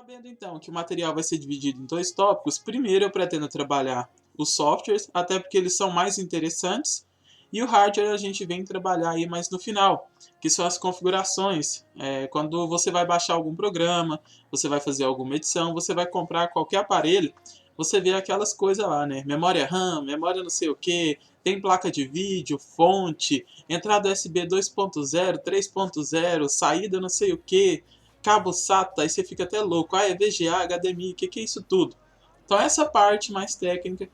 Sabendo então que o material vai ser dividido em dois tópicos, primeiro eu pretendo trabalhar os softwares, até porque eles são mais interessantes, e o hardware a gente vem trabalhar aí mais no final, que são as configurações. Quando você vai baixar algum programa, você vai fazer alguma edição, você vai comprar qualquer aparelho, você vê aquelas coisas lá, né? Memória RAM, memória não sei o que, tem placa de vídeo, fonte, entrada USB 2.0, 3.0, saída não sei o que, cabo SATA, aí você fica até louco. É VGA, HDMI, o que é isso tudo? Então essa parte mais técnica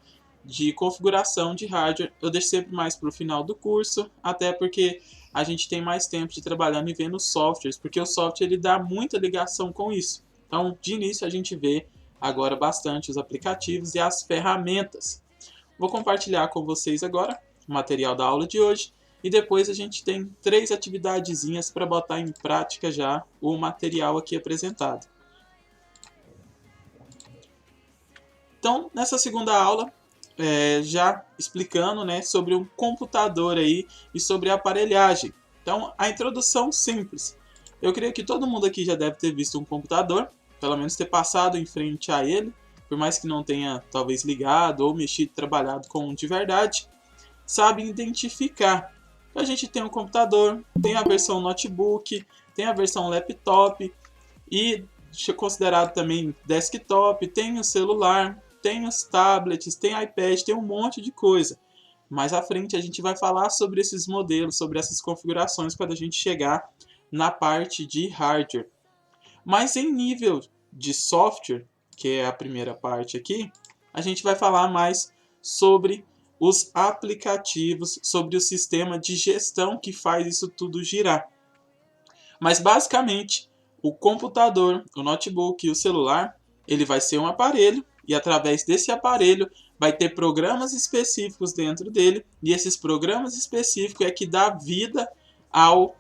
de configuração de hardware eu deixo sempre mais para o final do curso, até porque a gente tem mais tempo de trabalhando e vendo softwares, porque o software ele dá muita ligação com isso. Então, de início, a gente vê agora bastante os aplicativos e as ferramentas. Vou compartilhar com vocês agora o material da aula de hoje e depois a gente tem 3 atividadezinhas para botar em prática já o material aqui apresentado. Então, nessa segunda aula, já explicando, né, sobre um computador aí e sobre a aparelhagem. Então, a introdução simples. Eu creio que todo mundo aqui já deve ter visto um computador, pelo menos ter passado em frente a ele, por mais que não tenha talvez ligado ou mexido, trabalhado com um de verdade, sabe identificar. A gente tem um computador, tem a versão notebook, tem a versão laptop e considerado também desktop, tem o celular, tem os tablets, tem iPad, tem um monte de coisa. Mais à frente a gente vai falar sobre esses modelos, sobre essas configurações quando a gente chegar na parte de hardware. Mas em nível de software, que é a primeira parte aqui, a gente vai falar mais sobre os aplicativos, sobre o sistema de gestão que faz isso tudo girar. Mas basicamente, o computador, o notebook e o celular, ele vai ser um aparelho e através desse aparelho vai ter programas específicos dentro dele e esses programas específicos é que dá vida ao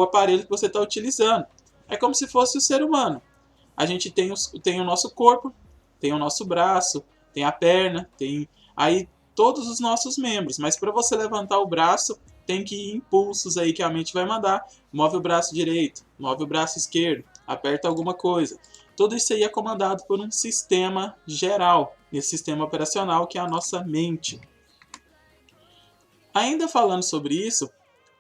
aparelho que você está utilizando. É como se fosse o ser humano. A gente tem o nosso corpo, tem o nosso braço, tem a perna, tem aí todos os nossos membros. Mas para você levantar o braço, tem que ir impulsos aí que a mente vai mandar. Move o braço direito, move o braço esquerdo, aperta alguma coisa. Tudo isso aí é comandado por um sistema geral, esse sistema operacional que é a nossa mente. Ainda falando sobre isso,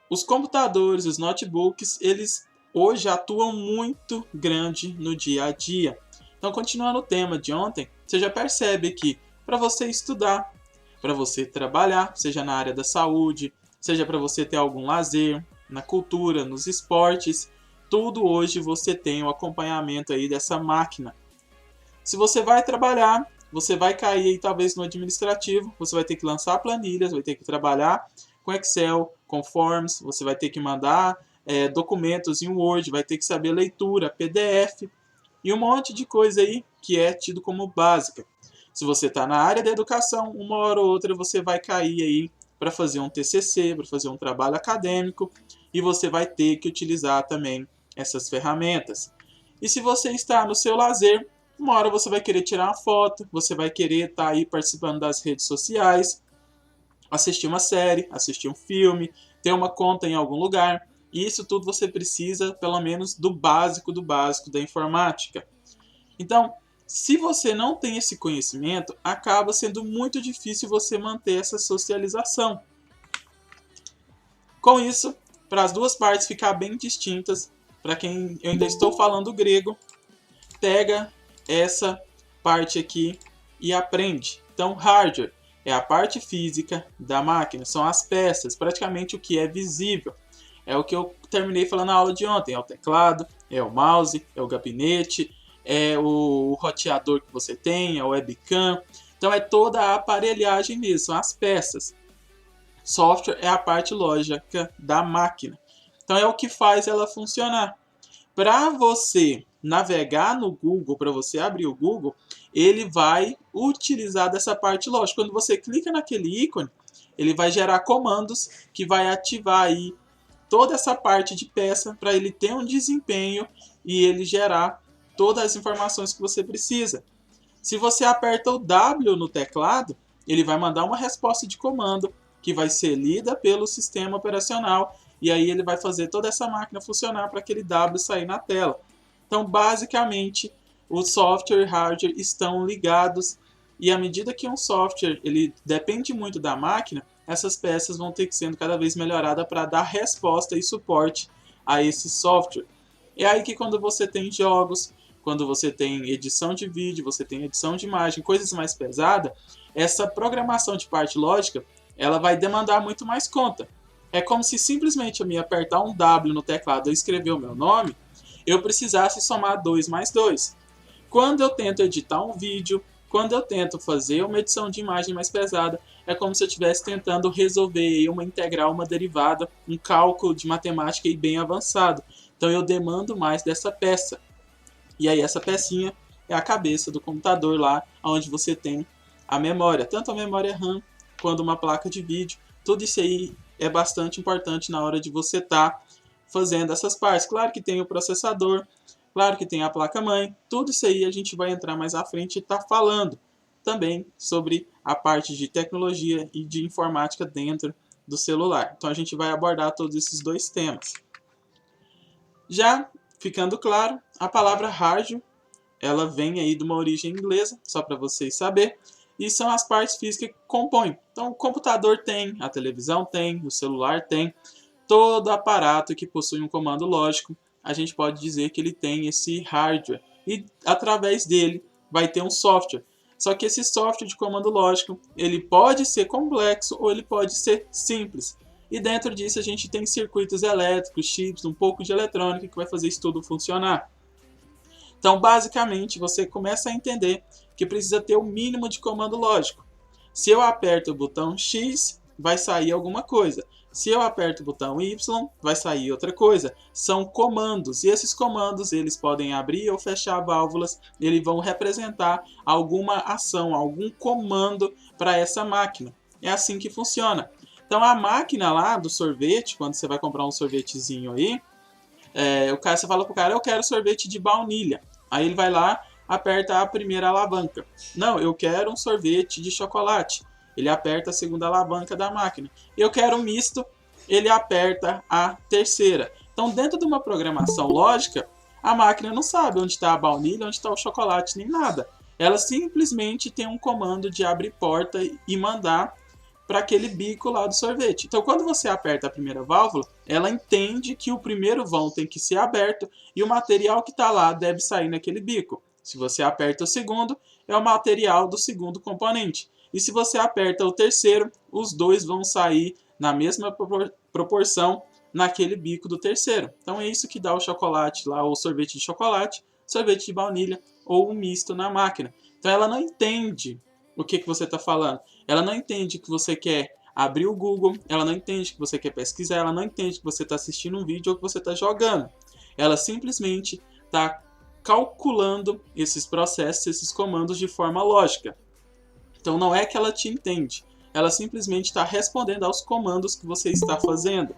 os computadores, os notebooks, eles hoje atuam muito grande no dia a dia. Então, continuando o tema de ontem, você já percebe que para você estudar, para você trabalhar, seja na área da saúde, seja para você ter algum lazer, na cultura, nos esportes, tudo hoje você tem o acompanhamento aí dessa máquina. Se você vai trabalhar, você vai cair aí, talvez no administrativo, você vai ter que lançar planilhas, vai ter que trabalhar com Excel, com Forms, você vai ter que mandar documentos em Word, vai ter que saber leitura, PDF e um monte de coisa aí que é tido como básica. Se você está na área da educação, uma hora ou outra você vai cair aí para fazer um TCC, para fazer um trabalho acadêmico e você vai ter que utilizar também essas ferramentas. E se você está no seu lazer, uma hora você vai querer tirar uma foto, você vai querer estar aí participando das redes sociais, assistir uma série, assistir um filme, ter uma conta em algum lugar. E isso tudo você precisa, pelo menos, do básico da informática. Então, se você não tem esse conhecimento, acaba sendo muito difícil você manter essa socialização. Com isso, para as duas partes ficar bem distintas, para quem eu ainda estou falando grego, pega essa parte aqui e aprende. Então, hardware é a parte física da máquina, são as peças, praticamente o que é visível. É o que eu terminei falando na aula de ontem, é o teclado, é o mouse, é o gabinete, é o roteador que você tem, é o webcam. Então é toda a aparelhagem mesmo, são as peças. Software é a parte lógica da máquina. Então é o que faz ela funcionar. Para você navegar no Google, para você abrir o Google, ele vai utilizar dessa parte lógica. Quando você clica naquele ícone, ele vai gerar comandos que vai ativar aí toda essa parte de peça para ele ter um desempenho e ele gerar todas as informações que você precisa. Se você aperta o W no teclado, ele vai mandar uma resposta de comando que vai ser lida pelo sistema operacional e aí ele vai fazer toda essa máquina funcionar para aquele W sair na tela. Então, basicamente, o software e hardware estão ligados, e à medida que um software ele depende muito da máquina, essas peças vão ter que sendo cada vez melhoradas para dar resposta e suporte a esse software. É aí que quando você tem jogos, quando você tem edição de vídeo, você tem edição de imagem, coisas mais pesadas, essa programação de parte lógica, ela vai demandar muito mais conta. É como se simplesmente eu me apertar um W no teclado e escrever o meu nome, eu precisasse somar 2 mais 2. Quando eu tento editar um vídeo, quando eu tento fazer uma edição de imagem mais pesada, é como se eu estivesse tentando resolver uma integral, uma derivada, um cálculo de matemática bem avançado. Então eu demando mais dessa peça. E aí essa pecinha é a cabeça do computador lá, onde você tem a memória. Tanto a memória RAM, quanto uma placa de vídeo. Tudo isso aí é bastante importante na hora de você estar fazendo essas partes. Claro que tem o processador, claro que tem a placa-mãe. Tudo isso aí a gente vai entrar mais à frente e estar falando também sobre a parte de tecnologia e de informática dentro do celular. Então a gente vai abordar todos esses dois temas. Já ficando claro, a palavra hardware, ela vem aí de uma origem inglesa, só para vocês saberem, e são as partes físicas que compõem. Então o computador tem, a televisão tem, o celular tem, todo aparato que possui um comando lógico, a gente pode dizer que ele tem esse hardware, e através dele vai ter um software. Só que esse software de comando lógico, ele pode ser complexo ou ele pode ser simples. E dentro disso a gente tem circuitos elétricos, chips, um pouco de eletrônica que vai fazer isso tudo funcionar. Então, basicamente, você começa a entender que precisa ter o mínimo de comando lógico. Se eu aperto o botão X, vai sair alguma coisa. Se eu aperto o botão Y, vai sair outra coisa. São comandos, e esses comandos eles podem abrir ou fechar válvulas, eles vão representar alguma ação, algum comando para essa máquina. É assim que funciona. Então a máquina lá do sorvete, quando você vai comprar um sorvetezinho aí, você fala pro cara, eu quero sorvete de baunilha. Aí ele vai lá, aperta a primeira alavanca. Não, eu quero um sorvete de chocolate. Ele aperta a segunda alavanca da máquina. Eu quero um misto, ele aperta a terceira. Então dentro de uma programação lógica, a máquina não sabe onde está a baunilha, onde está o chocolate, nem nada. Ela simplesmente tem um comando de abrir porta e mandar para aquele bico lá do sorvete. Então, quando você aperta a primeira válvula, ela entende que o primeiro vão tem que ser aberto e o material que está lá deve sair naquele bico. Se você aperta o segundo, é o material do segundo componente. E se você aperta o terceiro, os dois vão sair na mesma proporção naquele bico do terceiro. Então, é isso que dá o chocolate lá, ou sorvete de chocolate, sorvete de baunilha ou um misto na máquina. Então, ela não entende o que você está falando. Ela não entende que você quer abrir o Google, ela não entende que você quer pesquisar, ela não entende que você está assistindo um vídeo ou que você está jogando. Ela simplesmente está calculando esses processos, esses comandos de forma lógica. Então não é que ela te entende, ela simplesmente está respondendo aos comandos que você está fazendo.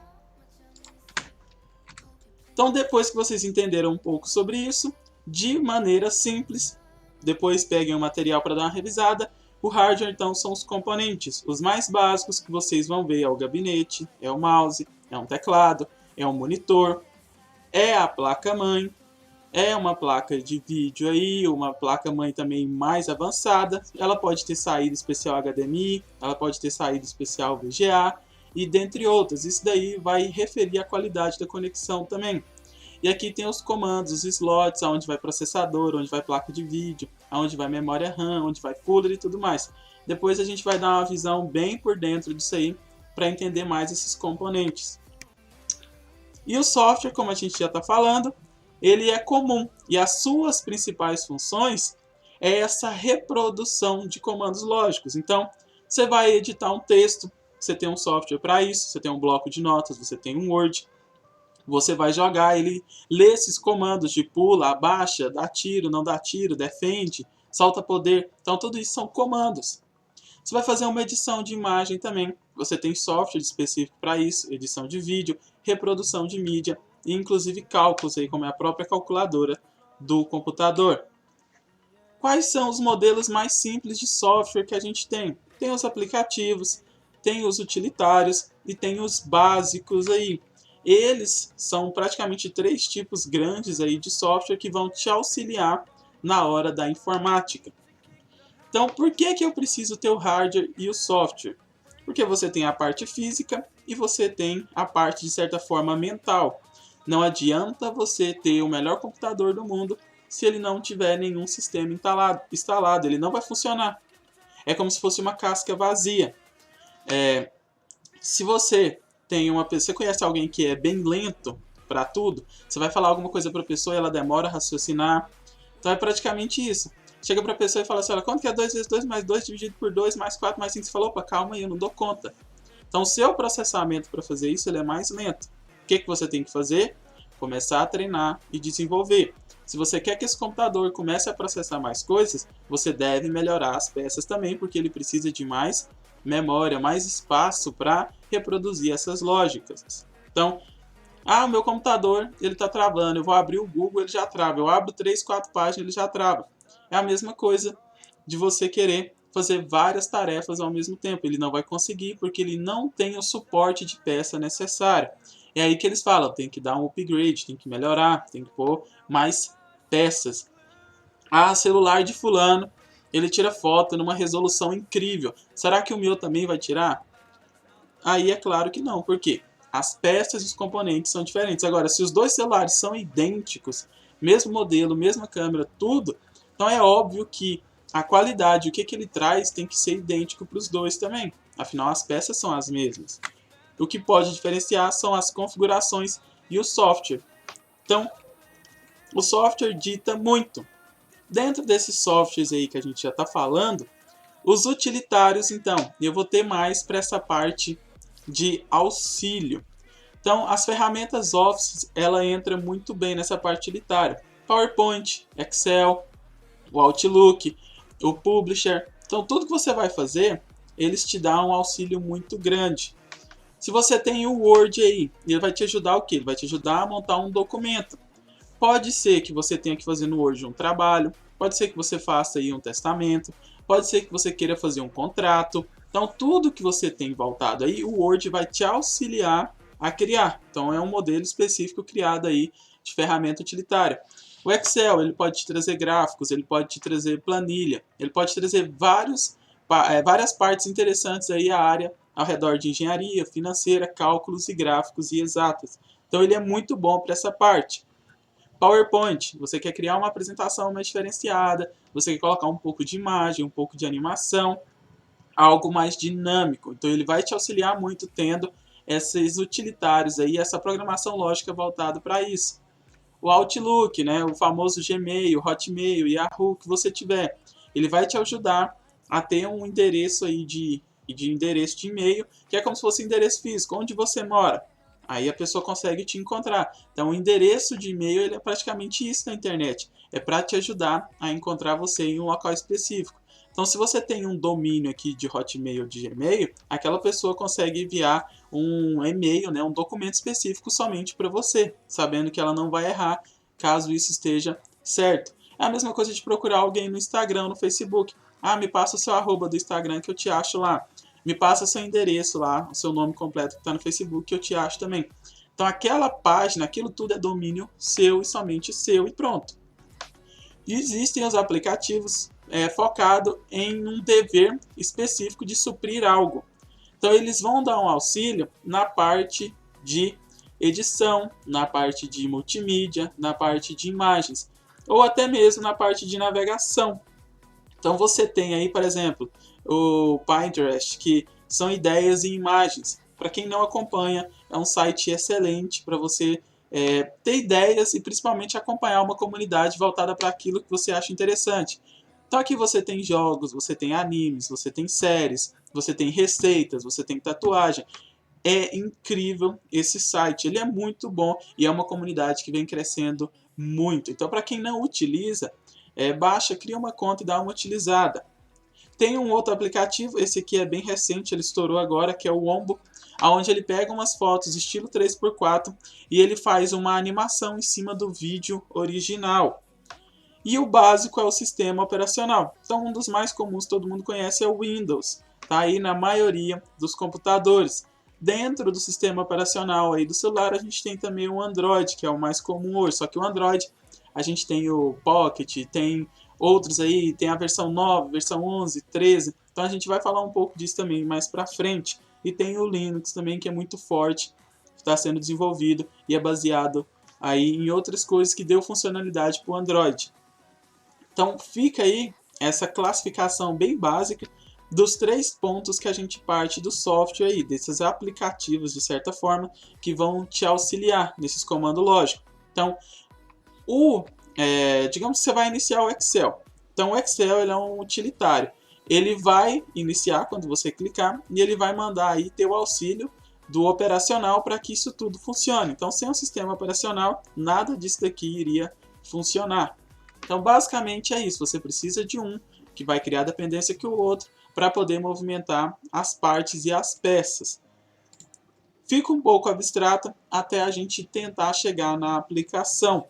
Então depois que vocês entenderam um pouco sobre isso, de maneira simples, depois peguem o material para dar uma revisada. O hardware, então, são os componentes. Os mais básicos que vocês vão ver é o gabinete, é o mouse, é um teclado, é um monitor, é a placa-mãe, é uma placa de vídeo aí, uma placa-mãe também mais avançada. Ela pode ter saída especial HDMI, ela pode ter saída especial VGA, e dentre outras. Isso daí vai referir à qualidade da conexão também. E aqui tem os comandos, os slots, onde vai processador, onde vai placa de vídeo, onde vai memória RAM, onde vai cooler e tudo mais. Depois a gente vai dar uma visão bem por dentro disso aí, para entender mais esses componentes. E o software, como a gente já está falando, ele é comum. E as suas principais funções é essa reprodução de comandos lógicos. Então, você vai editar um texto, você tem um software para isso, você tem um bloco de notas, você tem um Word. Você vai jogar, ele lê esses comandos de pula, abaixa, dá tiro, não dá tiro, defende, solta poder. Então tudo isso são comandos. Você vai fazer uma edição de imagem também. Você tem software específico para isso, edição de vídeo, reprodução de mídia e inclusive cálculos, aí, como é a própria calculadora do computador. Quais são os modelos mais simples de software que a gente tem? Tem os aplicativos, tem os utilitários e tem os básicos aí. Eles são praticamente 3 tipos grandes aí de software que vão te auxiliar na hora da informática. Então, por que eu preciso ter o hardware e o software? Porque você tem a parte física e você tem a parte, de certa forma, mental. Não adianta você ter o melhor computador do mundo se ele não tiver nenhum sistema instalado. Ele não vai funcionar. É como se fosse uma casca vazia. Se você tem uma pessoa, você conhece alguém que é bem lento para tudo, você vai falar alguma coisa para a pessoa e ela demora a raciocinar. Então é praticamente isso. Chega para a pessoa e fala assim, olha, quanto que é 2 vezes 2 mais 2 dividido por 2 mais 4 mais 5? Você falou, opa, calma aí, eu não dou conta. Então o seu processamento para fazer isso ele é mais lento. O que você tem que fazer? Começar a treinar e desenvolver. Se você quer que esse computador comece a processar mais coisas, você deve melhorar as peças também, porque ele precisa de mais memória, mais espaço para reproduzir essas lógicas. Então, o meu computador ele está travando, eu vou abrir o Google, ele já trava. Eu abro 3, 4 páginas, ele já trava. É a mesma coisa de você querer fazer várias tarefas ao mesmo tempo. Ele não vai conseguir porque ele não tem o suporte de peça necessário. É aí que eles falam, tem que dar um upgrade, tem que melhorar, tem que pôr mais peças. Celular de fulano, ele tira foto numa resolução incrível. Será que o meu também vai tirar? Aí é claro que não, porque as peças e os componentes são diferentes. Agora, se os dois celulares são idênticos, mesmo modelo, mesma câmera, tudo, então é óbvio que a qualidade, o que ele traz, tem que ser idêntico para os dois também. Afinal, as peças são as mesmas. O que pode diferenciar são as configurações e o software. Então, o software dita muito. Dentro desses softwares aí que a gente já está falando, os utilitários, então, eu vou ter mais para essa parte de auxílio. Então, as ferramentas Office, ela entra muito bem nessa parte utilitária. PowerPoint, Excel, o Outlook, o Publisher. Então, tudo que você vai fazer, eles te dão um auxílio muito grande. Se você tem o Word aí, ele vai te ajudar o quê? Ele vai te ajudar a montar um documento. Pode ser que você tenha que fazer no Word um trabalho, pode ser que você faça aí um testamento, pode ser que você queira fazer um contrato. Então, tudo que você tem voltado aí, o Word vai te auxiliar a criar. Então, é um modelo específico criado aí de ferramenta utilitária. O Excel, ele pode te trazer gráficos, ele pode te trazer planilha, ele pode te trazer várias partes interessantes aí a área ao redor de engenharia, financeira, cálculos e gráficos e exatas. Então, ele é muito bom para essa parte. PowerPoint, você quer criar uma apresentação mais diferenciada, você quer colocar um pouco de imagem, um pouco de animação, algo mais dinâmico. Então ele vai te auxiliar muito tendo esses utilitários aí, essa programação lógica voltada para isso. O Outlook, né, o famoso Gmail, Hotmail, Yahoo que você tiver, ele vai te ajudar a ter um endereço aí de endereço de e-mail, que é como se fosse um endereço físico, onde você mora. Aí a pessoa consegue te encontrar. Então o endereço de e-mail ele é praticamente isso na internet. É para te ajudar a encontrar você em um local específico. Então se você tem um domínio aqui de Hotmail ou de Gmail, aquela pessoa consegue enviar um e-mail, né, um documento específico somente para você, sabendo que ela não vai errar caso isso esteja certo. É a mesma coisa de procurar alguém no Instagram, no Facebook. Me passa o seu arroba do Instagram que eu te acho lá. Me passa seu endereço lá, o seu nome completo que está no Facebook, que eu te acho também. Então aquela página, aquilo tudo é domínio seu e somente seu e pronto. E existem os aplicativos focados em um dever específico de suprir algo. Então eles vão dar um auxílio na parte de edição, na parte de multimídia, na parte de imagens, ou até mesmo na parte de navegação. Então você tem aí, por exemplo, o Pinterest, que são ideias e imagens. Para quem não acompanha, é um site excelente para você ter ideias e principalmente acompanhar uma comunidade voltada para aquilo que você acha interessante. Então aqui você tem jogos, você tem animes, você tem séries, você tem receitas, você tem tatuagem. É incrível esse site, ele é muito bom e é uma comunidade que vem crescendo muito. Então para quem não utiliza, baixa, cria uma conta e dá uma utilizada. Tem um outro aplicativo, esse aqui é bem recente, ele estourou agora, que é o Wombo, onde ele pega umas fotos estilo 3x4 e ele faz uma animação em cima do vídeo original. E o básico é o sistema operacional. Então um dos mais comuns todo mundo conhece é o Windows. Está aí na maioria dos computadores. Dentro do sistema operacional aí do celular a gente tem também o Android, que é o mais comum hoje. Só que o Android, a gente tem o Pocket, tem outros aí, tem a versão 9, versão 11, 13. Então a gente vai falar um pouco disso também mais para frente. E tem o Linux também, que é muito forte, está sendo desenvolvido e é baseado aí em outras coisas que deu funcionalidade para o Android. Então fica aí essa classificação bem básica dos 3 pontos que a gente parte do software aí, desses aplicativos de certa forma, que vão te auxiliar nesses comandos lógicos. Então, digamos que você vai iniciar o Excel. Então o Excel ele é um utilitário. Ele vai iniciar quando você clicar e ele vai mandar aí teu auxílio do operacional para que isso tudo funcione. Então sem o sistema operacional, nada disso daqui iria funcionar. Então basicamente é isso, você precisa de um que vai criar dependência que o outro para poder movimentar as partes e as peças. Fica um pouco abstrata até a gente tentar chegar na aplicação.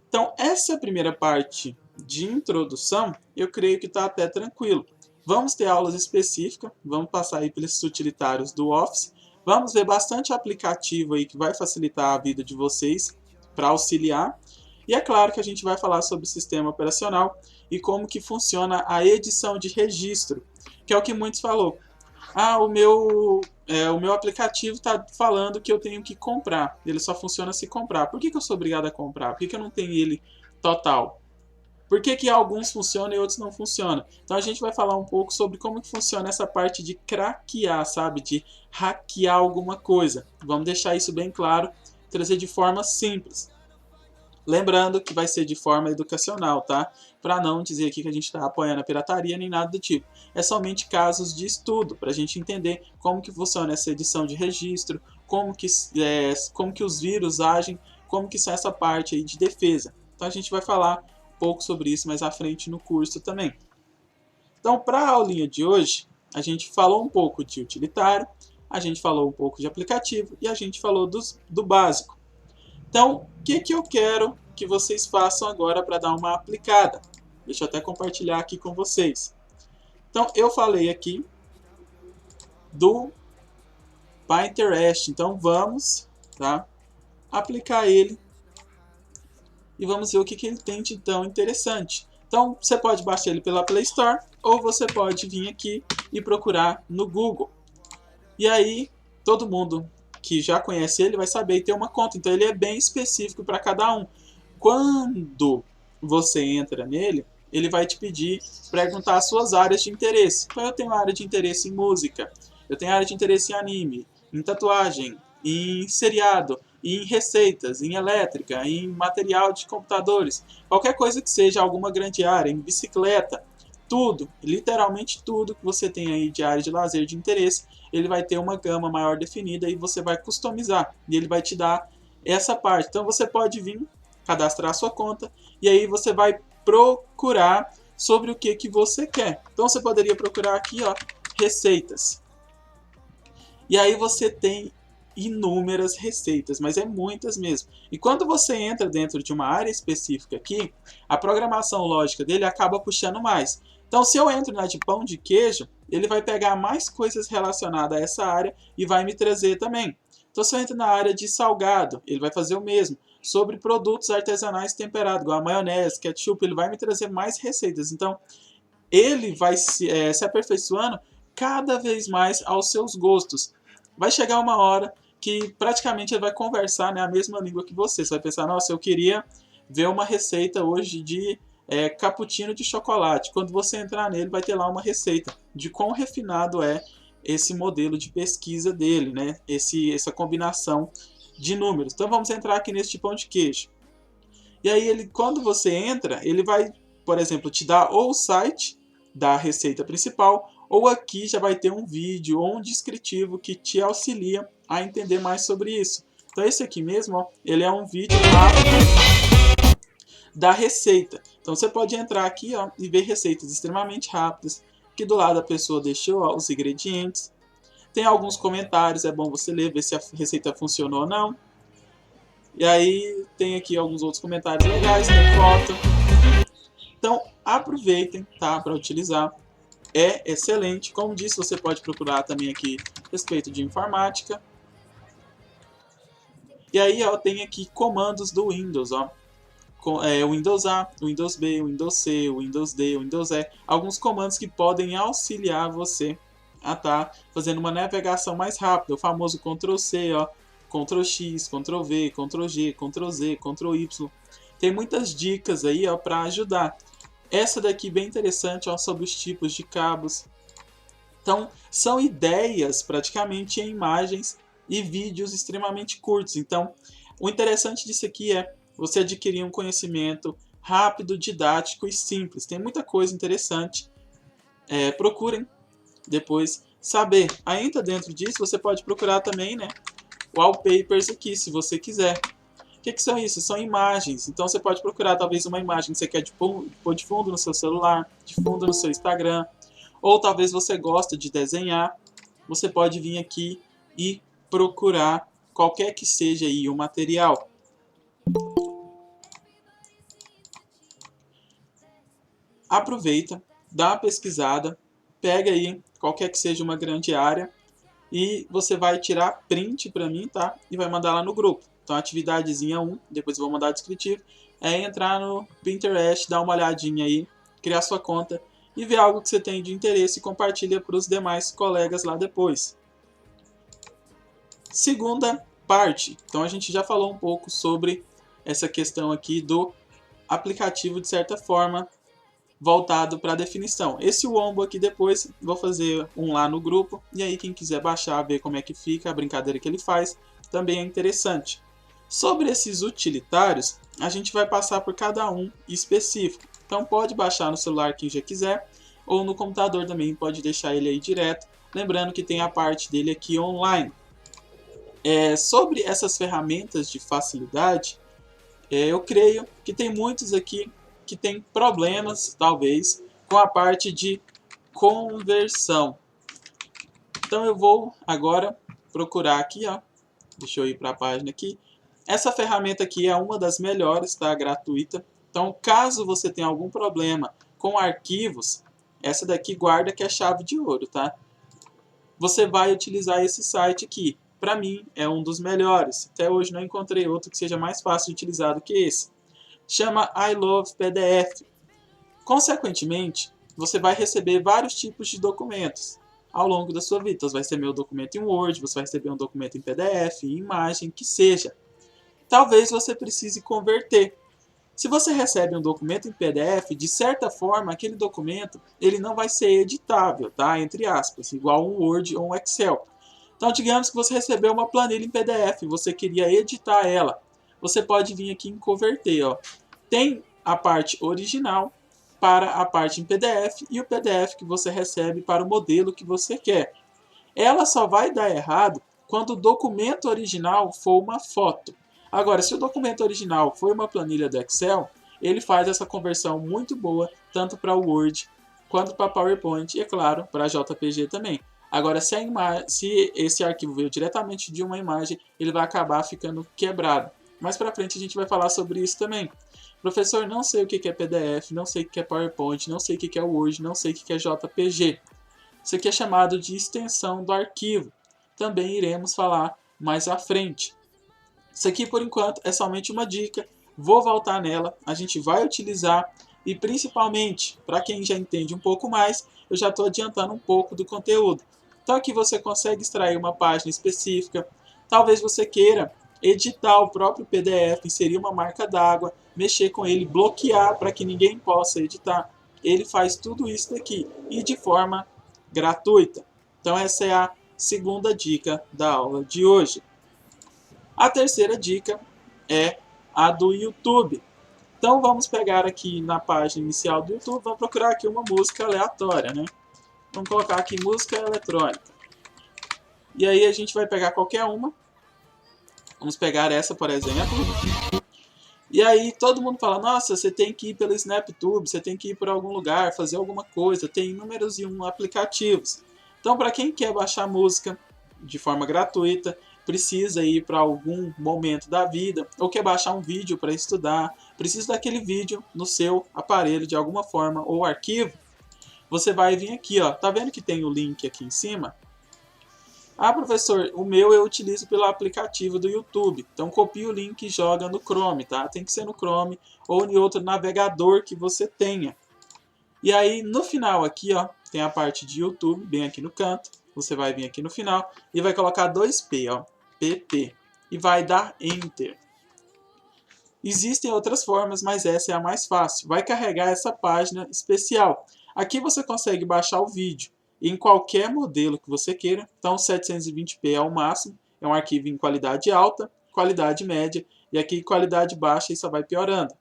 Então essa primeira parte de introdução, eu creio que está até tranquilo. Vamos ter aulas específicas, vamos passar aí pelos utilitários do Office, vamos ver bastante aplicativo aí que vai facilitar a vida de vocês para auxiliar. E é claro que a gente vai falar sobre o sistema operacional e como que funciona a edição de registro, que é o que muitos falou. Ah, o meu aplicativo está falando que eu tenho que comprar, ele só funciona se comprar. Por que eu sou obrigado a comprar? Por que eu não tenho ele total? Por que alguns funcionam e outros não funcionam? Então a gente vai falar um pouco sobre como que funciona essa parte de craquear, sabe? De hackear alguma coisa. Vamos deixar isso bem claro, trazer de forma simples. Lembrando que vai ser de forma educacional, tá? Para não dizer aqui que a gente está apoiando a pirataria nem nada do tipo. É somente casos de estudo, para a gente entender como que funciona essa edição de registro, como que os vírus agem, como que é essa parte aí de defesa. Então a gente vai falar um pouco sobre isso mais à frente no curso também. Então, para a aulinha de hoje, a gente falou um pouco de utilitário, a gente falou um pouco de aplicativo e a gente falou do básico. Então, o que eu quero que vocês façam agora para dar uma aplicada? Deixa eu até compartilhar aqui com vocês. Então, eu falei aqui do Pinterest. Então, vamos aplicar ele e vamos ver o que ele tem de tão interessante. Então, você pode baixar ele pela Play Store ou você pode vir aqui e procurar no Google. E aí, todo mundo que já conhece ele vai saber e ter uma conta. Então ele é bem específico para cada um. Quando você entra nele, ele vai te pedir, perguntar as suas áreas de interesse. Então eu tenho área de interesse em música, eu tenho área de interesse em anime, em tatuagem, em seriado, em receitas, em elétrica, em material de computadores. Qualquer coisa que seja alguma grande área, em bicicleta. Tudo, literalmente tudo que você tem aí de área de lazer, de interesse, ele vai ter uma gama maior definida e você vai customizar. E ele vai te dar essa parte. Então você pode vir, cadastrar a sua conta e aí você vai procurar sobre o que você quer. Então você poderia procurar aqui, ó, receitas. E aí você tem inúmeras receitas, mas é muitas mesmo. E quando você entra dentro de uma área específica aqui, a programação lógica dele acaba puxando mais. Então, se eu entro na de pão de queijo, ele vai pegar mais coisas relacionadas a essa área e vai me trazer também. Então, se eu entro na área de salgado, ele vai fazer o mesmo. Sobre produtos artesanais temperados, igual a maionese, ketchup, ele vai me trazer mais receitas. Então, ele vai se aperfeiçoando cada vez mais aos seus gostos. Vai chegar uma hora que praticamente ele vai conversar, né, a mesma língua que você. Você vai pensar, nossa, eu queria ver uma receita hoje de cappuccino de chocolate. Quando você entrar nele, vai ter lá uma receita de quão refinado é esse modelo de pesquisa dele, né? Essa combinação de números. Então vamos entrar aqui nesse pão de queijo. E aí, quando você entra, ele vai, por exemplo, te dar ou o site da receita principal, ou aqui já vai ter um vídeo ou um descritivo que te auxilia a entender mais sobre isso. Então esse aqui mesmo, ó, ele é um vídeo rápido da receita. Então você pode entrar aqui, ó, e ver receitas extremamente rápidas, que do lado a pessoa deixou, ó, os ingredientes. Tem alguns comentários, é bom você ler, ver se a receita funcionou ou não. E aí tem aqui alguns outros comentários legais, tem foto. Então aproveitem, tá, para utilizar. É excelente. Como disse, você pode procurar também aqui a respeito de informática. E aí, ó, tem aqui comandos do Windows, ó. o Windows A, o Windows B, o Windows C, o Windows D, o Windows E, alguns comandos que podem auxiliar você a estar fazendo uma navegação mais rápida, o famoso Ctrl C, ó, Ctrl X, Ctrl V, Ctrl G, Ctrl Z, Ctrl Y. Tem muitas dicas aí para ajudar. Essa daqui bem interessante, ó, sobre os tipos de cabos. Então, são ideias praticamente em imagens e vídeos extremamente curtos. Então, o interessante disso aqui é você adquirir um conhecimento rápido, didático e simples. Tem muita coisa interessante. Procurem depois saber. Ainda dentro disso, você pode procurar também, né, wallpapers aqui, se você quiser. O que são isso? São imagens. Então você pode procurar talvez uma imagem que você quer pôr de fundo no seu celular, de fundo no seu Instagram. Ou talvez você gosta de desenhar. Você pode vir aqui e procurar qualquer que seja aí o material. Aproveita, dá uma pesquisada, pega aí qualquer que seja uma grande área e você vai tirar print para mim, tá? E vai mandar lá no grupo. Então, atividadezinha 1, depois eu vou mandar o descritivo, é entrar no Pinterest, dar uma olhadinha aí, criar sua conta e ver algo que você tem de interesse e compartilha para os demais colegas lá depois. Segunda parte. Então, a gente já falou um pouco sobre essa questão aqui do aplicativo, de certa forma, voltado para a definição. Esse Wombo aqui depois vou fazer um lá no grupo, e aí quem quiser baixar, ver como é que fica, a brincadeira que ele faz, também é interessante. Sobre esses utilitários, a gente vai passar por cada um específico. Então pode baixar no celular quem já quiser, ou no computador também, pode deixar ele aí direto. Lembrando que tem a parte dele aqui online. Sobre essas ferramentas de facilidade, eu creio que tem muitos aqui que tem problemas, talvez, com a parte de conversão. Então eu vou agora procurar aqui, ó. Deixa eu ir para a página aqui. Essa ferramenta aqui é uma das melhores, tá? Gratuita. Então, caso você tenha algum problema com arquivos, essa daqui guarda que é chave de ouro, tá? Você vai utilizar esse site aqui. Para mim, é um dos melhores. Até hoje não encontrei outro que seja mais fácil de utilizar do que esse. Chama I Love PDF. Consequentemente, você vai receber vários tipos de documentos ao longo da sua vida. Então, você vai receber um documento em Word, você vai receber um documento em PDF, em imagem, que seja. Talvez você precise converter. Se você recebe um documento em PDF, de certa forma, aquele documento ele não vai ser editável, tá? Entre aspas, igual um Word ou um Excel. Então, digamos que você recebeu uma planilha em PDF e você queria editar ela. Você pode vir aqui em converter, ó. Tem a parte original para a parte em PDF e o PDF que você recebe para o modelo que você quer. Ela só vai dar errado quando o documento original for uma foto. Agora, se o documento original for uma planilha do Excel, ele faz essa conversão muito boa, tanto para o Word quanto para PowerPoint e, é claro, para JPG também. Agora, se esse arquivo veio diretamente de uma imagem, ele vai acabar ficando quebrado. Mais para frente a gente vai falar sobre isso também. Professor, não sei o que é PDF, não sei o que é PowerPoint, não sei o que é Word, não sei o que é JPG. Isso aqui é chamado de extensão do arquivo. Também iremos falar mais à frente. Isso aqui, por enquanto, é somente uma dica. Vou voltar nela, a gente vai utilizar e, principalmente, para quem já entende um pouco mais, eu já estou adiantando um pouco do conteúdo. Então, aqui você consegue extrair uma página específica. Talvez você queira editar o próprio PDF, inserir uma marca d'água, mexer com ele, bloquear para que ninguém possa editar. Ele faz tudo isso daqui e de forma gratuita. Então, essa é a segunda dica da aula de hoje. A terceira dica é a do YouTube. Então vamos pegar aqui na página inicial do YouTube, vamos procurar aqui uma música aleatória, né? Vamos colocar aqui música eletrônica. E aí a gente vai pegar qualquer uma. Vamos pegar essa, por exemplo. E aí todo mundo fala, nossa, você tem que ir pelo SnapTube, você tem que ir por algum lugar, fazer alguma coisa. Tem inúmeros e um aplicativos. Então para quem quer baixar música de forma gratuita, precisa ir para algum momento da vida, ou quer baixar um vídeo para estudar, precisa daquele vídeo no seu aparelho de alguma forma, ou arquivo, você vai vir aqui, ó, tá vendo que tem o link aqui em cima? Ah, professor, o meu eu utilizo pelo aplicativo do YouTube. Então copia o link e joga no Chrome, tá? Tem que ser no Chrome ou em outro navegador que você tenha. E aí no final aqui, ó, tem a parte de YouTube, bem aqui no canto. Você vai vir aqui no final e vai colocar 2P, ó, PP, e vai dar Enter. Existem outras formas, mas essa é a mais fácil. Vai carregar essa página especial. Aqui você consegue baixar o vídeo em qualquer modelo que você queira. Então 720p é o máximo, é um arquivo em qualidade alta, qualidade média, e aqui qualidade baixa e só vai piorando.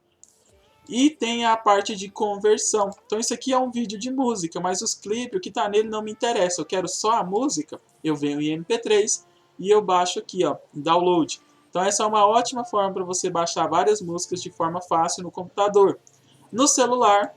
E tem a parte de conversão. Então isso aqui é um vídeo de música, mas os clipes, o que está nele não me interessa. Eu quero só a música, eu venho em MP3 e eu baixo aqui, ó, em download. Então essa é uma ótima forma para você baixar várias músicas de forma fácil no computador. No celular,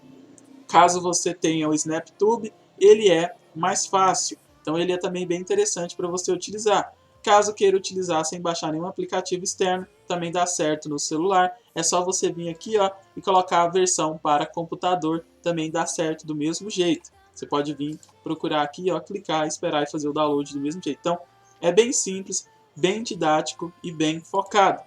caso você tenha o SnapTube, ele é mais fácil. Então ele é também bem interessante para você utilizar. Caso queira utilizar sem baixar nenhum aplicativo externo, também dá certo no celular. É só você vir aqui, ó, e colocar a versão para computador, também dá certo do mesmo jeito. Você pode vir procurar aqui, ó, clicar, esperar e fazer o download do mesmo jeito. Então é bem simples, bem didático e bem focado.